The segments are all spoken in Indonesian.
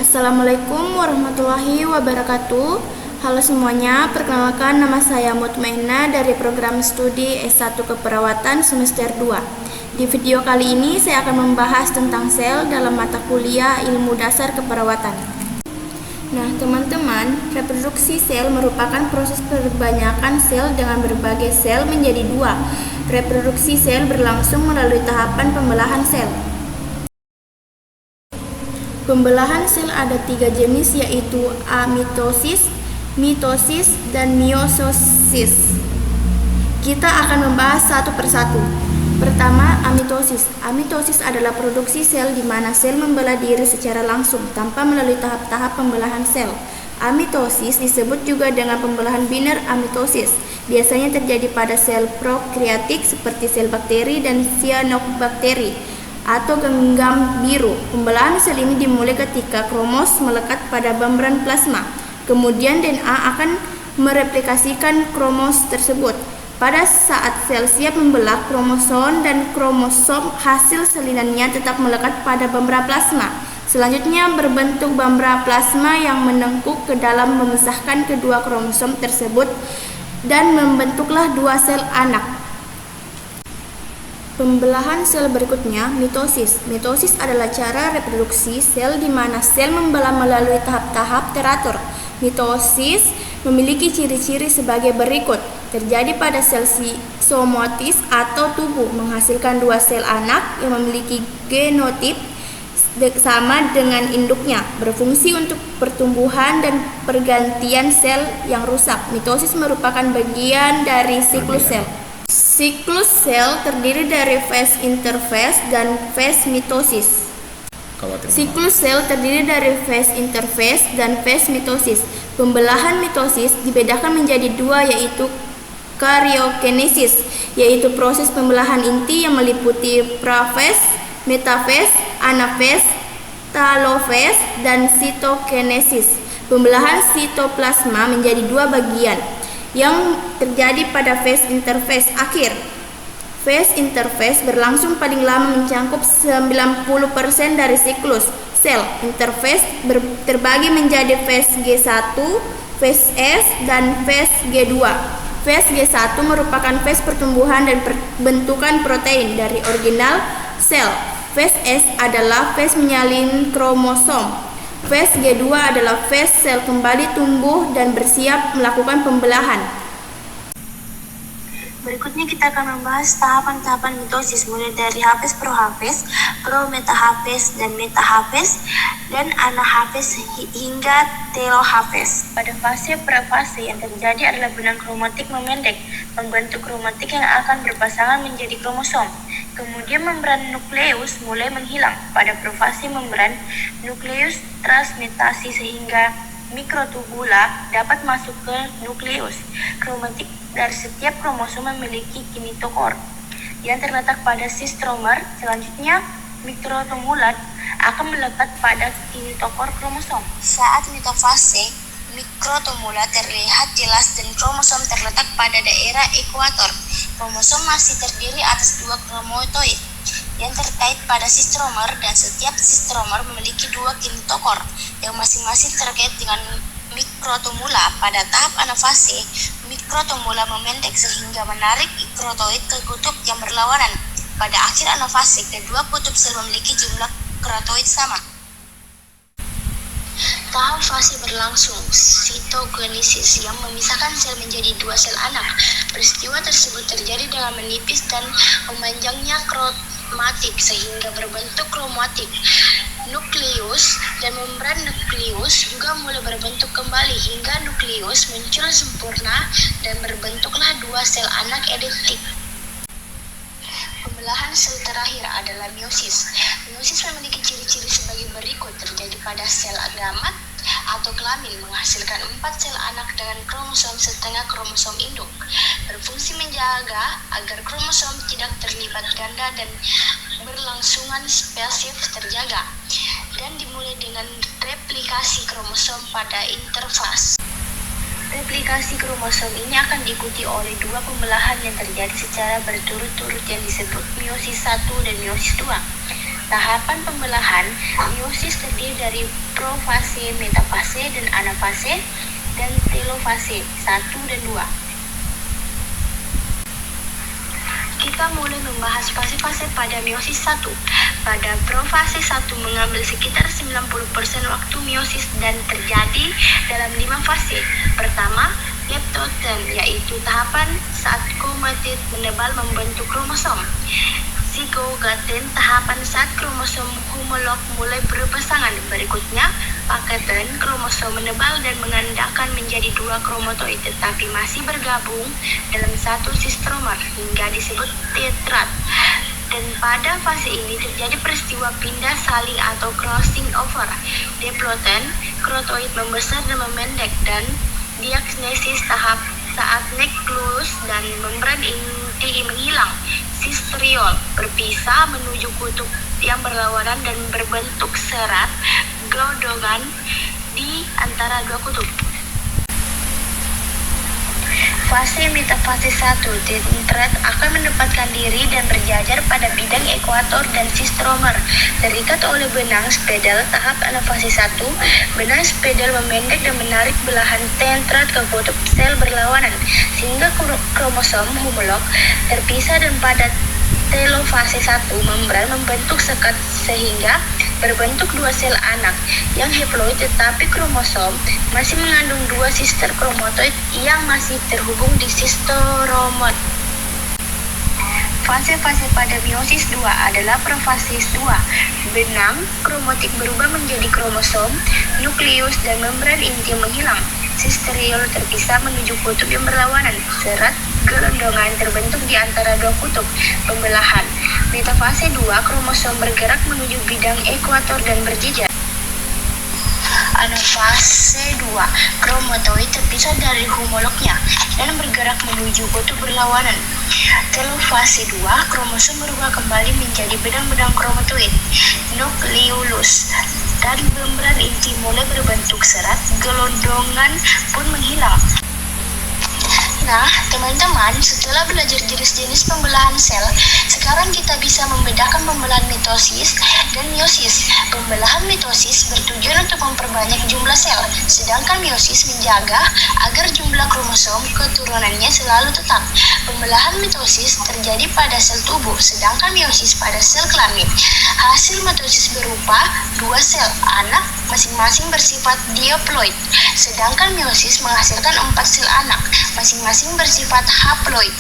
Assalamualaikum warahmatullahi wabarakatuh. Halo semuanya, perkenalkan nama saya Mutmainah dari program studi S1 Keperawatan semester 2. Di video kali ini saya akan membahas tentang sel dalam mata kuliah Ilmu Dasar Keperawatan. Nah teman-teman, reproduksi sel merupakan proses perbanyakan sel dengan berbagai sel menjadi dua. Reproduksi sel berlangsung melalui tahapan pembelahan sel. Pembelahan sel ada 3 jenis, yaitu amitosis, mitosis, dan meiosis. Kita akan membahas satu persatu. Pertama, amitosis. Amitosis adalah produksi sel di mana sel membelah diri secara langsung tanpa melalui tahap-tahap pembelahan sel. Amitosis disebut juga dengan pembelahan biner amitosis. Biasanya terjadi pada sel prokariatik seperti sel bakteri dan cyanobacteria atau genggam biru. Pembelahan sel ini dimulai ketika kromos melekat pada membran plasma. Kemudian DNA akan mereplikasikan kromos tersebut. Pada saat sel siap membelah, kromosom dan kromosom hasil salinannya tetap melekat pada membran plasma. Selanjutnya berbentuk membran plasma yang menengkuk ke dalam memisahkan kedua kromosom tersebut dan membentuklah dua sel anak. Pembelahan sel berikutnya, mitosis. Mitosis adalah cara reproduksi sel di mana sel membelah melalui tahap-tahap teratur. Mitosis memiliki ciri-ciri sebagai berikut. Terjadi pada sel somatis atau tubuh, menghasilkan dua sel anak yang memiliki genotip sama dengan induknya, berfungsi untuk pertumbuhan dan pergantian sel yang rusak. Mitosis merupakan bagian dari siklus sel. Siklus sel terdiri dari fase interfase dan fase mitosis. Siklus sel terdiri dari fase interfase dan fase mitosis. Pembelahan mitosis dibedakan menjadi dua, yaitu karyokinesis, yaitu proses pembelahan inti yang meliputi profase, metafase, anafase, talofase, dan sitokinesis. Pembelahan sitoplasma menjadi dua bagian yang terjadi pada fase interfase akhir. Fase interfase berlangsung paling lama, mencakup 90% dari siklus sel. Interfase terbagi menjadi fase G1, fase S, dan fase G2. Fase G1 merupakan fase pertumbuhan dan pembentukan protein dari original sel. Fase S adalah fase menyalin kromosom. Fase G2 adalah fase sel kembali tumbuh dan bersiap melakukan pembelahan. Berikutnya kita akan membahas tahapan-tahapan mitosis, mulai dari hapes, prohapes, prometahapes, dan metahapes, dan anahapes hingga telohapes. Pada fase prefase yang terjadi adalah benang kromatik memendek, membentuk kromatik yang akan berpasangan menjadi kromosom. Kemudian membran nukleus mulai menghilang. Pada profase membran nukleus transmutasi sehingga mikrotubula dapat masuk ke nukleus. Kromatik dari setiap kromosom memiliki kinetokor yang terletak pada sistromer. Selanjutnya mikrotubula akan melekat pada kinetokor kromosom. Saat mitofase, mikrotubula terlihat jelas dan kromosom terletak pada daerah ekuator. Kromosom masih terdiri atas dua kromatoid yang terkait pada sistromer, dan setiap sistromer memiliki dua kinetokor yang masing-masing terkait dengan mikrotubula. Pada tahap anafase, mikrotubula memendek sehingga menarik mikrotoid ke kutub yang berlawanan. Pada akhir anafase, kedua kutub sel memiliki jumlah krotoid sama. Tahap fase berlangsung, sitokinesis, yang memisahkan sel menjadi dua sel anak. Peristiwa tersebut terjadi dengan menipis dan memanjangnya kromatik sehingga berbentuk kromatik. Nukleus dan membran nukleus juga mulai berbentuk kembali hingga nukleus muncul sempurna dan berbentuklah dua sel anak identik. Pembelahan sel terakhir adalah meiosis. Meiosis memiliki ciri-ciri sebagai berikut. Terjadi pada sel gamet atau kelamin, menghasilkan 4 sel anak dengan kromosom setengah kromosom induk. Berfungsi menjaga agar kromosom tidak terlibat ganda dan berlangsungan spesif terjaga. Dan dimulai dengan replikasi kromosom pada interfase. Replikasi kromosom ini akan diikuti oleh dua pembelahan yang terjadi secara berturut-turut yang disebut meiosis 1 dan meiosis 2. Tahapan pembelahan meiosis terdiri dari profase, metafase, dan anafase, dan telofase 1 dan 2. Kita mulai membahas fase-fase pada meiosis 1. Pada profase 1 mengambil sekitar 90% waktu meiosis dan terjadi dalam 5 fase. Pertama, pleptoten, yaitu tahapan saat kromatid menebal membentuk kromosom. Zygogaten, tahapan saat kromosom homolog mulai berpasangan. Berikutnya, paketen, kromosom menebal dan mengandalkan menjadi 2 kromatoid tetapi masih bergabung dalam satu sistromer hingga disebut tetrad. Dan pada fase ini terjadi peristiwa pindah saling atau crossing over. Diploten, krotoid membesar dan memendek, dan diagnesis tahap saat nukleus dan membran inti menghilang. Sistriol berpisah menuju kutub yang berlawanan dan berbentuk serat gelondongan di antara 2 kutub. Fase metafase 1, tetrad akan menempatkan diri dan berjajar pada bidang ekuator dan sistromer. Terikat oleh benang spedal tahap anafase 1, benang spedal memendek dan menarik belahan tetrad ke kutub sel berlawanan, sehingga kromosom homolog terpisah, dan pada telofase 1, membran membentuk sekat sehingga berbentuk 2 sel anak yang haploid, tetapi kromosom masih mengandung 2 sister kromatoid yang masih terhubung di sisteromer. Fase-fase pada meiosis 2 adalah profase 2. Benang kromatik berubah menjadi kromosom, nukleus, dan membran inti menghilang. Sistriol terpisah menuju kutub yang berlawanan. Serat gelondongan terbentuk di antara 2 kutub pembelahan. Metafase 2, kromosom bergerak menuju bidang ekuator dan berjejer. Anafase 2, kromatoid terpisah dari homolognya dan bergerak menuju kutub berlawanan. Telofase 2, kromosom berubah kembali menjadi benang-benang kromatoid, nukleolus, dan membran inti mulai berbentuk serat gelondongan pun menghilang. Nah, teman-teman, setelah belajar jenis-jenis pembelahan sel, sekarang kita bisa membedakan pembelahan mitosis dan meiosis. Pembelahan mitosis bertujuan untuk memperbanyak jumlah sel, sedangkan meiosis menjaga agar jumlah kromosom keturunannya selalu tetap. Pembelahan mitosis terjadi pada sel tubuh, sedangkan meiosis pada sel kelamin. Hasil mitosis berupa 2 sel anak masing-masing bersifat diploid, sedangkan meiosis menghasilkan 4 sel anak masing-masing bersifat haploid.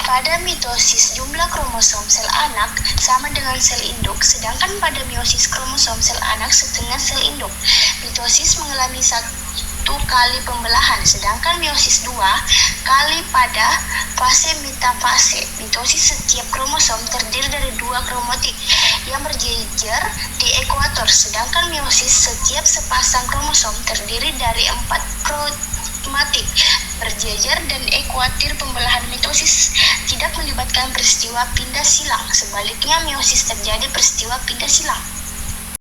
Pada mitosis jumlah kromosom sel anak sama dengan sel induk, sedangkan pada meiosis kromosom sel anak setengah sel induk. Mitosis mengalami 1 kali pembelahan, sedangkan meiosis 2 kali pada fase metafase. Mitosis setiap kromosom terdiri dari 2 kromatik yang berjejer di ekuator, sedangkan meiosis setiap sepasang kromosom terdiri dari 4 kromatik berjejer, dan ekuatir. Pembelahan mitosis tidak melibatkan peristiwa pindah silang. Sebaliknya, meiosis terjadi peristiwa pindah silang.